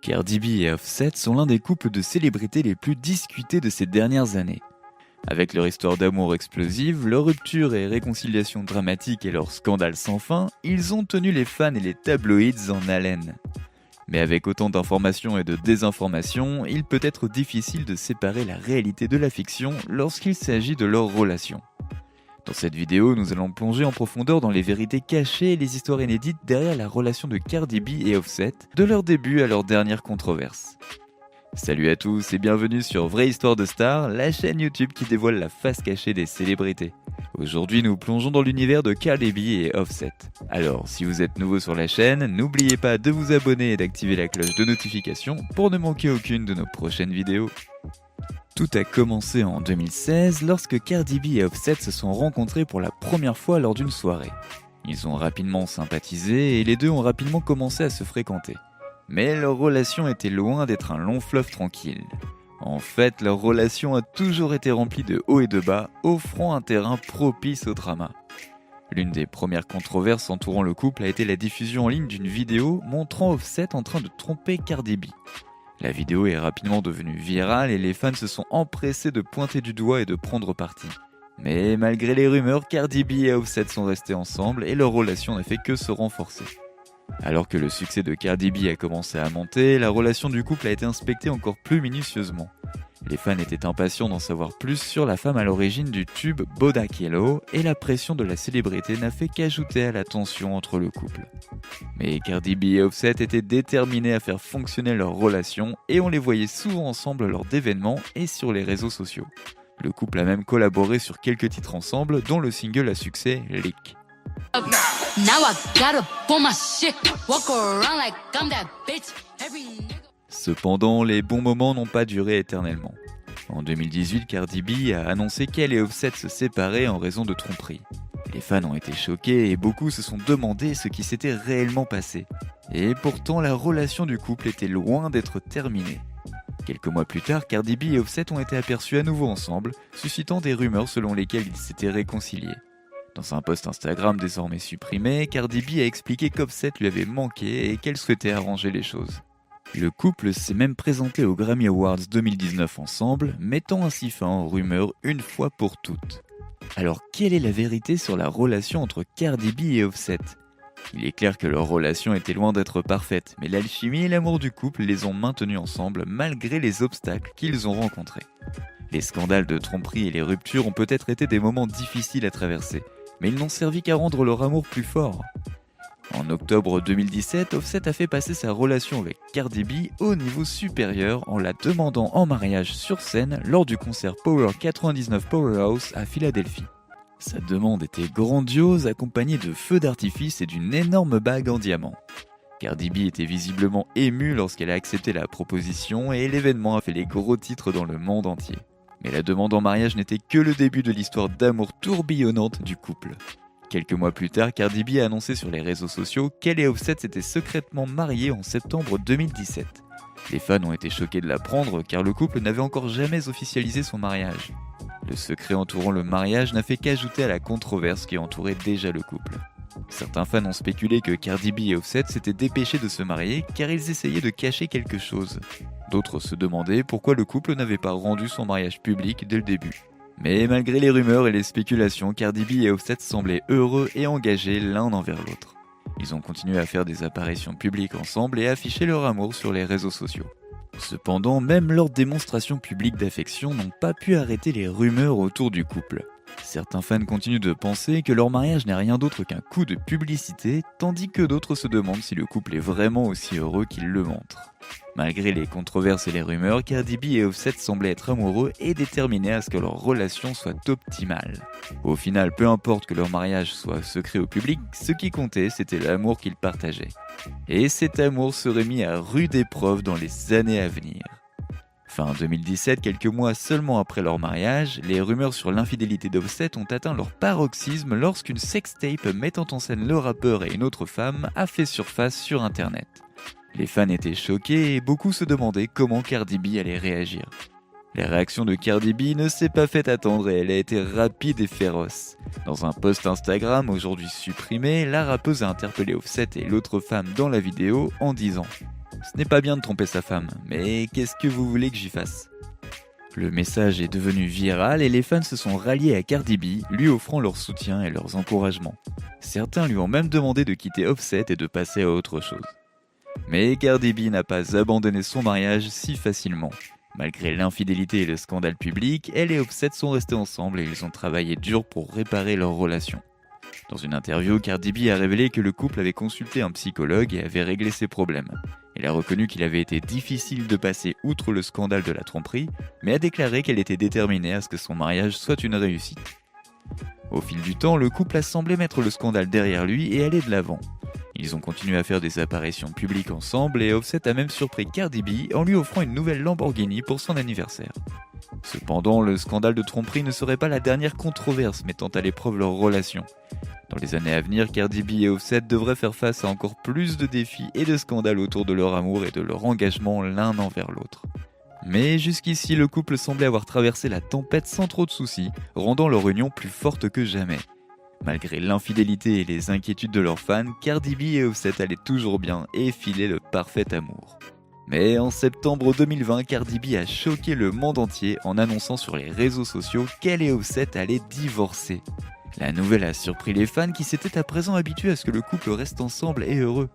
Cardi B et Offset sont l'un des couples de célébrités les plus discutés de ces dernières années. Avec leur histoire d'amour explosive, leur rupture et réconciliation dramatique et leur scandale sans fin, ils ont tenu les fans et les tabloïds en haleine. Mais avec autant d'informations et de désinformations, il peut être difficile de séparer la réalité de la fiction lorsqu'il s'agit de leur relation. Dans cette vidéo, nous allons plonger en profondeur dans les vérités cachées et les histoires inédites derrière la relation de Cardi B et Offset, de leur début à leur dernière controverse. Salut à tous et bienvenue sur Vraie Histoire de Star, la chaîne YouTube qui dévoile la face cachée des célébrités. Aujourd'hui, nous plongeons dans l'univers de Cardi B et Offset. Alors, si vous êtes nouveau sur la chaîne, n'oubliez pas de vous abonner et d'activer la cloche de notification pour ne manquer aucune de nos prochaines vidéos. Tout a commencé en 2016 lorsque Cardi B et Offset se sont rencontrés pour la première fois lors d'une soirée. Ils ont rapidement sympathisé et les deux ont rapidement commencé à se fréquenter. Mais leur relation était loin d'être un long fleuve tranquille. En fait, leur relation a toujours été remplie de hauts et de bas, offrant un terrain propice au drama. L'une des premières controverses entourant le couple a été la diffusion en ligne d'une vidéo montrant Offset en train de tromper Cardi B. La vidéo est rapidement devenue virale et les fans se sont empressés de pointer du doigt et de prendre parti. Mais malgré les rumeurs, Cardi B et Offset sont restés ensemble et leur relation n'a fait que se renforcer. Alors que le succès de Cardi B a commencé à monter, la relation du couple a été inspectée encore plus minutieusement. Les fans étaient impatients d'en savoir plus sur la femme à l'origine du tube Bodak Yellow et la pression de la célébrité n'a fait qu'ajouter à la tension entre le couple. Mais Cardi B et Offset étaient déterminés à faire fonctionner leur relation et on les voyait souvent ensemble lors d'événements et sur les réseaux sociaux. Le couple a même collaboré sur quelques titres ensemble dont le single à succès Leak. Cependant, les bons moments n'ont pas duré éternellement. En 2018, Cardi B a annoncé qu'elle et Offset se séparaient en raison de tromperie. Les fans ont été choqués et beaucoup se sont demandé ce qui s'était réellement passé. Et pourtant, la relation du couple était loin d'être terminée. Quelques mois plus tard, Cardi B et Offset ont été aperçus à nouveau ensemble, suscitant des rumeurs selon lesquelles ils s'étaient réconciliés. Dans un post Instagram désormais supprimé, Cardi B a expliqué qu'Offset lui avait manqué et qu'elle souhaitait arranger les choses. Le couple s'est même présenté aux Grammy Awards 2019 ensemble, mettant ainsi fin aux rumeurs une fois pour toutes. Alors quelle est la vérité sur la relation entre Cardi B et Offset ? Il est clair que leur relation était loin d'être parfaite, mais l'alchimie et l'amour du couple les ont maintenus ensemble malgré les obstacles qu'ils ont rencontrés. Les scandales de tromperie et les ruptures ont peut-être été des moments difficiles à traverser, mais ils n'ont servi qu'à rendre leur amour plus fort. En octobre 2017, Offset a fait passer sa relation avec Cardi B au niveau supérieur en la demandant en mariage sur scène lors du concert Power 99 Powerhouse à Philadelphie. Sa demande était grandiose, accompagnée de feux d'artifice et d'une énorme bague en diamant. Cardi B était visiblement émue lorsqu'elle a accepté la proposition et l'événement a fait les gros titres dans le monde entier. Mais la demande en mariage n'était que le début de l'histoire d'amour tourbillonnante du couple. Quelques mois plus tard, Cardi B a annoncé sur les réseaux sociaux qu'elle et Offset s'étaient secrètement mariés en septembre 2017. Les fans ont été choqués de l'apprendre car le couple n'avait encore jamais officialisé son mariage. Le secret entourant le mariage n'a fait qu'ajouter à la controverse qui entourait déjà le couple. Certains fans ont spéculé que Cardi B et Offset s'étaient dépêchés de se marier car ils essayaient de cacher quelque chose. D'autres se demandaient pourquoi le couple n'avait pas rendu son mariage public dès le début. Mais malgré les rumeurs et les spéculations, Cardi B et Offset semblaient heureux et engagés l'un envers l'autre. Ils ont continué à faire des apparitions publiques ensemble et à afficher leur amour sur les réseaux sociaux. Cependant, même leurs démonstrations publiques d'affection n'ont pas pu arrêter les rumeurs autour du couple. Certains fans continuent de penser que leur mariage n'est rien d'autre qu'un coup de publicité, tandis que d'autres se demandent si le couple est vraiment aussi heureux qu'ils le montrent. Malgré les controverses et les rumeurs, Cardi B et Offset semblaient être amoureux et déterminés à ce que leur relation soit optimale. Au final, peu importe que leur mariage soit secret au public, ce qui comptait, c'était l'amour qu'ils partageaient. Et cet amour serait mis à rude épreuve dans les années à venir. Fin 2017, quelques mois seulement après leur mariage, les rumeurs sur l'infidélité d'Offset ont atteint leur paroxysme lorsqu'une sextape mettant en scène le rappeur et une autre femme a fait surface sur internet. Les fans étaient choqués et beaucoup se demandaient comment Cardi B allait réagir. La réaction de Cardi B ne s'est pas fait attendre et elle a été rapide et féroce. Dans un post Instagram aujourd'hui supprimé, la rappeuse a interpellé Offset et l'autre femme dans la vidéo en disant « Ce n'est pas bien de tromper sa femme, mais qu'est-ce que vous voulez que j'y fasse ? Le message est devenu viral et les fans se sont ralliés à Cardi B, lui offrant leur soutien et leurs encouragements. Certains lui ont même demandé de quitter Offset et de passer à autre chose. Mais Cardi B n'a pas abandonné son mariage si facilement. Malgré l'infidélité et le scandale public, elle et Offset sont restés ensemble et ils ont travaillé dur pour réparer leur relation. Dans une interview, Cardi B a révélé que le couple avait consulté un psychologue et avait réglé ses problèmes. Elle a reconnu qu'il avait été difficile de passer outre le scandale de la tromperie, mais a déclaré qu'elle était déterminée à ce que son mariage soit une réussite. Au fil du temps, le couple a semblé mettre le scandale derrière lui et aller de l'avant. Ils ont continué à faire des apparitions publiques ensemble et Offset a même surpris Cardi B en lui offrant une nouvelle Lamborghini pour son anniversaire. Cependant, le scandale de tromperie ne serait pas la dernière controverse mettant à l'épreuve leur relation. Dans les années à venir, Cardi B et Offset devraient faire face à encore plus de défis et de scandales autour de leur amour et de leur engagement l'un envers l'autre. Mais jusqu'ici, le couple semblait avoir traversé la tempête sans trop de soucis, rendant leur union plus forte que jamais. Malgré l'infidélité et les inquiétudes de leurs fans, Cardi B et Offset allaient toujours bien et filaient le parfait amour. Mais en septembre 2020, Cardi B a choqué le monde entier en annonçant sur les réseaux sociaux qu'elle et Offset allaient divorcer. La nouvelle a surpris les fans qui s'étaient à présent habitués à ce que le couple reste ensemble et heureux.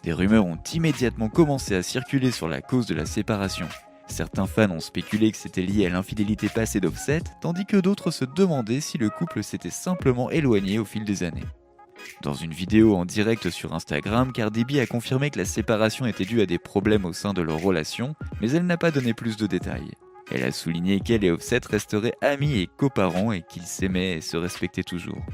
Des rumeurs ont immédiatement commencé à circuler sur la cause de la séparation. Certains fans ont spéculé que c'était lié à l'infidélité passée d'Offset, tandis que d'autres se demandaient si le couple s'était simplement éloigné au fil des années. Dans une vidéo en direct sur Instagram, Cardi B a confirmé que la séparation était due à des problèmes au sein de leur relation, mais elle n'a pas donné plus de détails. Elle a souligné qu'elle et Offset resteraient amis et coparents et qu'ils s'aimaient et se respectaient toujours.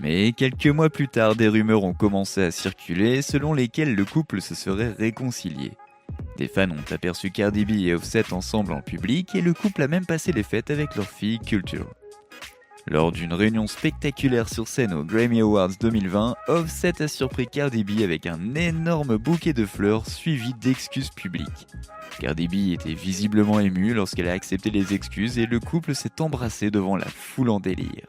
Mais quelques mois plus tard, des rumeurs ont commencé à circuler selon lesquelles le couple se serait réconcilié. Des fans ont aperçu Cardi B et Offset ensemble en public et le couple a même passé les fêtes avec leur fille Culture. Lors d'une réunion spectaculaire sur scène aux Grammy Awards 2020, Offset a surpris Cardi B avec un énorme bouquet de fleurs suivi d'excuses publiques. Cardi B était visiblement émue lorsqu'elle a accepté les excuses et le couple s'est embrassé devant la foule en délire.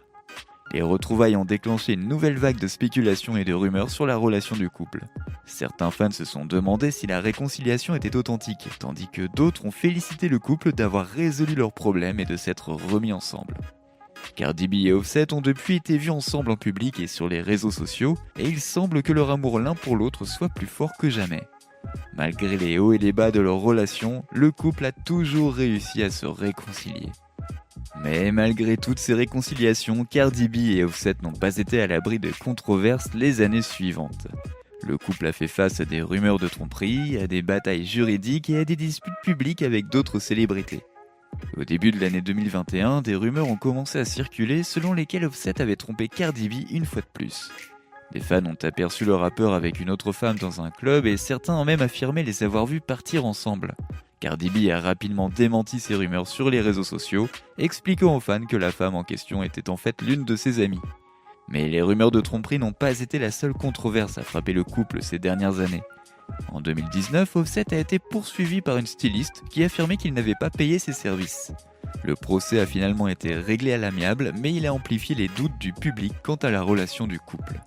Les retrouvailles ont déclenché une nouvelle vague de spéculations et de rumeurs sur la relation du couple. Certains fans se sont demandé si la réconciliation était authentique, tandis que d'autres ont félicité le couple d'avoir résolu leurs problèmes et de s'être remis ensemble. Cardi B et Offset ont depuis été vus ensemble en public et sur les réseaux sociaux, et il semble que leur amour l'un pour l'autre soit plus fort que jamais. Malgré les hauts et les bas de leur relation, le couple a toujours réussi à se réconcilier. Mais malgré toutes ces réconciliations, Cardi B et Offset n'ont pas été à l'abri de controverses les années suivantes. Le couple a fait face à des rumeurs de tromperie, à des batailles juridiques et à des disputes publiques avec d'autres célébrités. Au début de l'année 2021, des rumeurs ont commencé à circuler selon lesquelles Offset avait trompé Cardi B une fois de plus. Des fans ont aperçu le rappeur avec une autre femme dans un club et certains ont même affirmé les avoir vus partir ensemble. Cardi B a rapidement démenti ces rumeurs sur les réseaux sociaux, expliquant aux fans que la femme en question était en fait l'une de ses amies. Mais les rumeurs de tromperie n'ont pas été la seule controverse à frapper le couple ces dernières années. En 2019, Offset a été poursuivi par une styliste qui affirmait qu'il n'avait pas payé ses services. Le procès a finalement été réglé à l'amiable, mais il a amplifié les doutes du public quant à la relation du couple.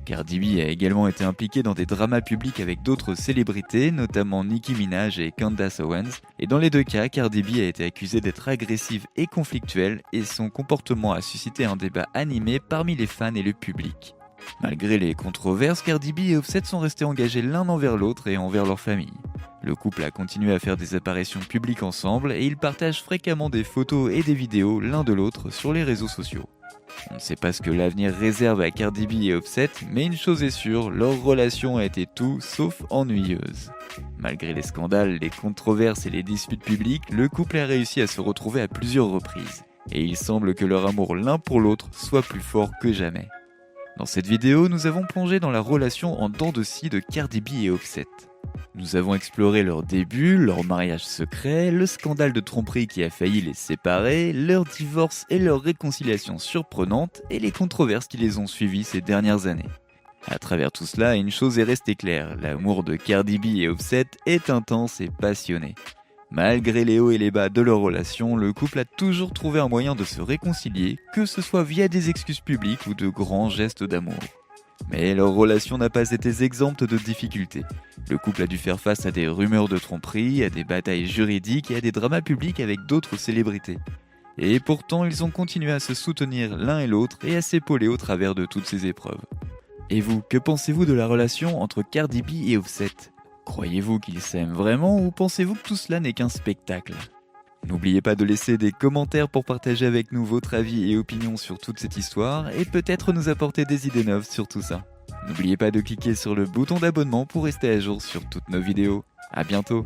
Cardi B a également été impliquée dans des dramas publics avec d'autres célébrités, notamment Nicki Minaj et Candace Owens, et dans les deux cas, Cardi B a été accusée d'être agressive et conflictuelle, et son comportement a suscité un débat animé parmi les fans et le public. Malgré les controverses, Cardi B et Offset sont restés engagés l'un envers l'autre et envers leur famille. Le couple a continué à faire des apparitions publiques ensemble et ils partagent fréquemment des photos et des vidéos l'un de l'autre sur les réseaux sociaux. On ne sait pas ce que l'avenir réserve à Cardi B et Offset, mais une chose est sûre, leur relation a été tout sauf ennuyeuse. Malgré les scandales, les controverses et les disputes publiques, le couple a réussi à se retrouver à plusieurs reprises. Et il semble que leur amour l'un pour l'autre soit plus fort que jamais. Dans cette vidéo, nous avons plongé dans la relation en dents de scie de Cardi B et Offset. Nous avons exploré leurs débuts, leur mariage secret, le scandale de tromperie qui a failli les séparer, leur divorce et leur réconciliation surprenante et les controverses qui les ont suivies ces dernières années. À travers tout cela, une chose est restée claire, l'amour de Cardi B et Offset est intense et passionné. Malgré les hauts et les bas de leur relation, le couple a toujours trouvé un moyen de se réconcilier, que ce soit via des excuses publiques ou de grands gestes d'amour. Mais leur relation n'a pas été exempte de difficultés. Le couple a dû faire face à des rumeurs de tromperie, à des batailles juridiques et à des dramas publics avec d'autres célébrités. Et pourtant, ils ont continué à se soutenir l'un et l'autre et à s'épauler au travers de toutes ces épreuves. Et vous, que pensez-vous de la relation entre Cardi B et Offset ? Croyez-vous qu'ils s'aiment vraiment ou pensez-vous que tout cela n'est qu'un spectacle ? N'oubliez pas de laisser des commentaires pour partager avec nous votre avis et opinions sur toute cette histoire et peut-être nous apporter des idées neuves sur tout ça. N'oubliez pas de cliquer sur le bouton d'abonnement pour rester à jour sur toutes nos vidéos. À bientôt!